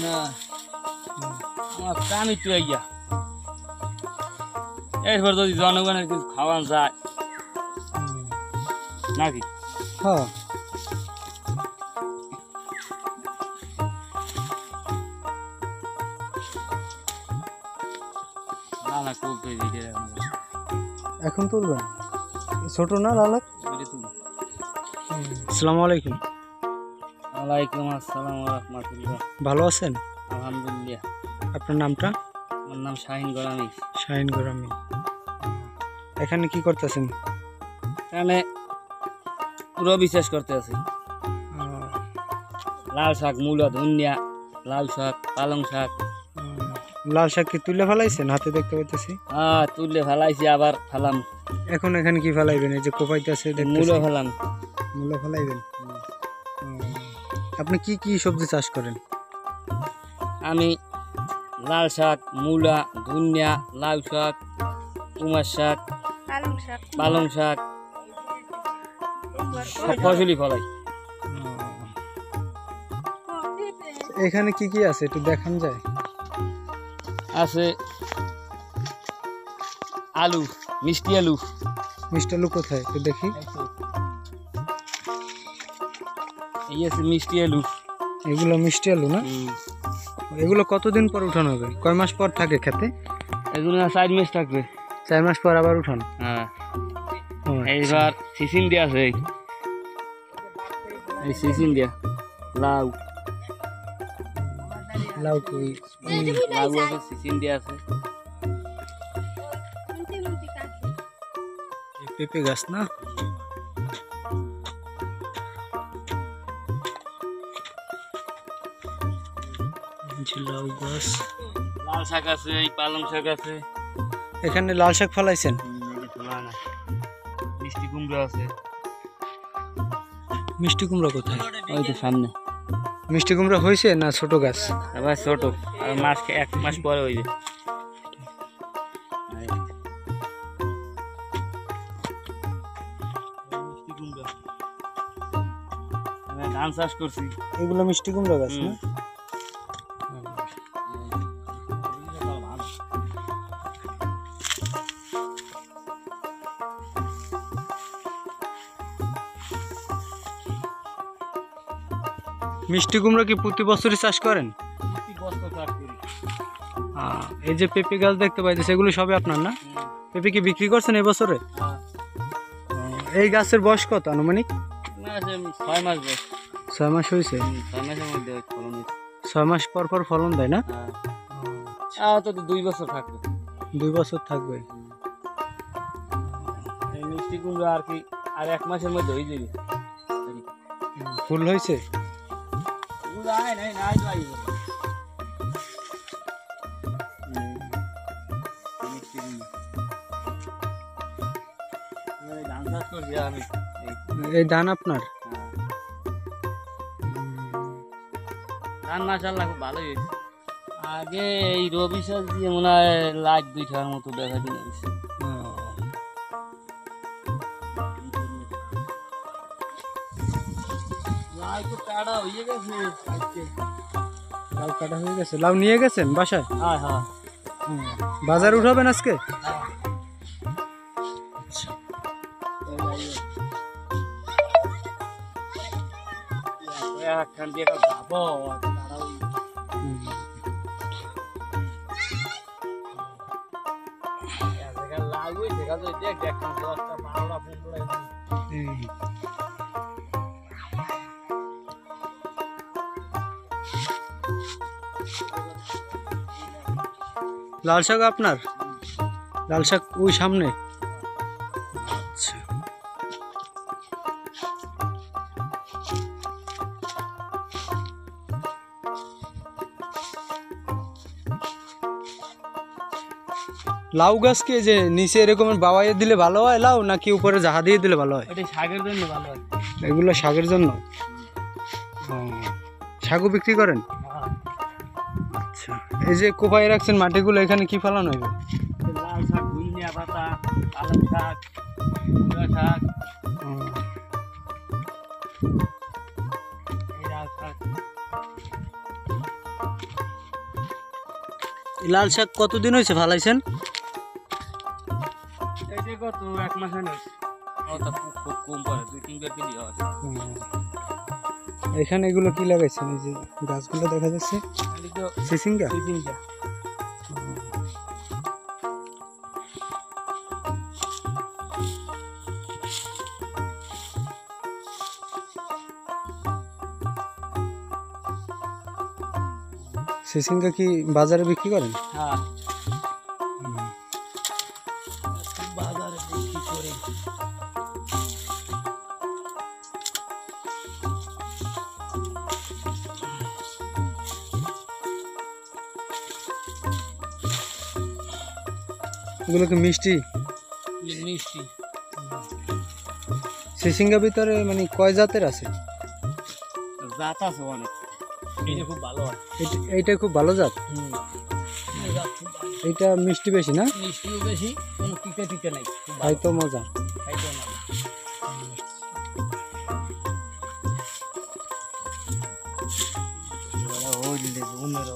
না আমার কাম একটু আইয়া এরপর যদি জনগণের কিছু খাওয়ান যায় নাকি হ্যাঁ না না তুলতে দিতে এখন তুলবেন ছোট না লালাক আসসালামু আলাইকুম ওয়ালাইকুম আসসালাম ওয়া রাহমাতুল্লাহ। ভালো আছেন? আলহামদুলিল্লাহ। আপনার নামটা? আমার নাম শাহিন গোলামি। শাহিন গোরামি। এখানে কি করতেছেন? এখানে পুরো বিশ্বাস করতে আছি। লাল শাক, মূলা, ধনিয়া, লাল শাক, পালং শাক। লাল শাক কি তুলে ফেলাইছেন? হাতে দেখতে পাইতেছি। হ্যাঁ তুললে ফেলাইছি, আবার ফেলাম। এখন এখানে কি ফেলাইবেন? এই যে কোপাইতেছে মূলা ফেলাম। মূলা ফেলাইবেন? আপনি কি কি সবজি চাষ করেন? আমি লাল শাক, মূলা, ধনিয়া, লাল শাক, কুমার শাক, পালং শাক সব ফসলই ফলাই। এখানে কি কি আছে একটু দেখান যায়? আছে আলু, মিষ্টি আলু। মিষ্টি আলু কোথায় একটু দেখি। এই আছে মিষ্টি আলু। এগুলো মিষ্টি আলু না? এগুলো কতদিন পর উঠানো হবে? কয় মাস পর থাকে খেতে? এগুলো 4 মাস থাকবে। 4 মাস পর আবার উঠান? হ্যাঁ। এইবার সিসিন দিয়া আছে, এই সিসিন দিয়া। লাউ লাউ কই? লাউ আছে, সিসিন দিয়া আছে। পেঁপে গাছ না? লাউ গাছ। লাল শাক আছে, এই পালং শাক আছে। এখানে লাল শাক ফলাইছেন? মিষ্টি কুমড়া আছে। মিষ্টি কুমড়া কোথায়? ওই তো সামনে। মিষ্টি কুমড়া হয়েছে না ছোট গাছ? আবার ছোট, আর 1 মাস পরে হইবে। ধান চাষ করছি। এগুলো মিষ্টি কুমড়া গাছ না? মিষ্টি কুমড়া কি প্রতি বছরই চাষ করেন? এই যে পেঁপে গাছ দেখতে পাইতেছে, এগুলো সবই আপনার না? পেঁপে কি বিক্রি করছেন এই বছরে? এই গাছের বয়স কত আনুমানিক? 6 মাস বয়স। 6 মাস হয়েছে? 6 মাসের মধ্যে ফলন হয়েছে। 6 মাস পর পর ফলন দেয় না? তো 2 বছর থাকবে। 2 বছর থাকবে। এই মিষ্টি কুমড়া আর কি আর 1 মাসের মধ্যে হয়ে যাবে। ফুল হয়েছে? এই ধান আপনার? ধান মাশাআল্লাহ খুব ভালোই হয়েছে। আগে এই রবি চাষ দিয়ে মনে হয় 1,02 টাকার মতো দেখা দিন হয়েছে। লাউ কাটা হয়ে গেছে? লাউ নিয়ে গেছেন বাসায়? হ্যাঁ হ্যাঁ। বাজার উঠাবেন আজকে? লাল শাক আপনার? লাল শাক ওই সামনে? আচ্ছা। লাউ গাছকে যে নিচে এরকম বাওয়াইয়ে দিলে ভালো হয় লাউ, নাকি উপরে জাহা দিয়ে দিলে ভালো হয়? এটা শাকের জন্য ভালো হয়। এগুলো শাকের জন্য? শাকও বিক্রি করেন? আচ্ছা। এই যে কোপায় রাখছেন মাটিগুলো, এখানে কি ফলানো হবে? লাল শাক, ধনিয়া পাতা, পালং শাক, মূলা শাক, এই লাল শাক। এই লাল শাক কতদিন হয়েছে ফালাইছেন? এই যে কত 1 মাস হলো। ওটা খুব কম পড়ে 2-3 বার কেজি হয়। এখানে এগুলো কি লাগাইছেন? এই যে গাছগুলো দেখা যাচ্ছে খালি তো সিসিঙ্গা। সিজিনটা সিসিঙ্গা কি বাজারে বিক্রি করেন? হ্যাঁ বাজারে বিক্রি করে। এগুলো কি মিষ্টি? মিষ্টি সিসিঙ্গা ভিতরে মানে কয় জাতের আছে? জাত আছে অনেক। এটা খুব ভালো হয়। এইটা খুব ভালো জাত। এই জাত খুব ভালো। এইটা মিষ্টি বেশি না? মিষ্টিও বেশি, কোনো টিকে টিকে নাই, খুব ভালো খাইতো মজা। খাইতে না। ওই দিলে ঘুমের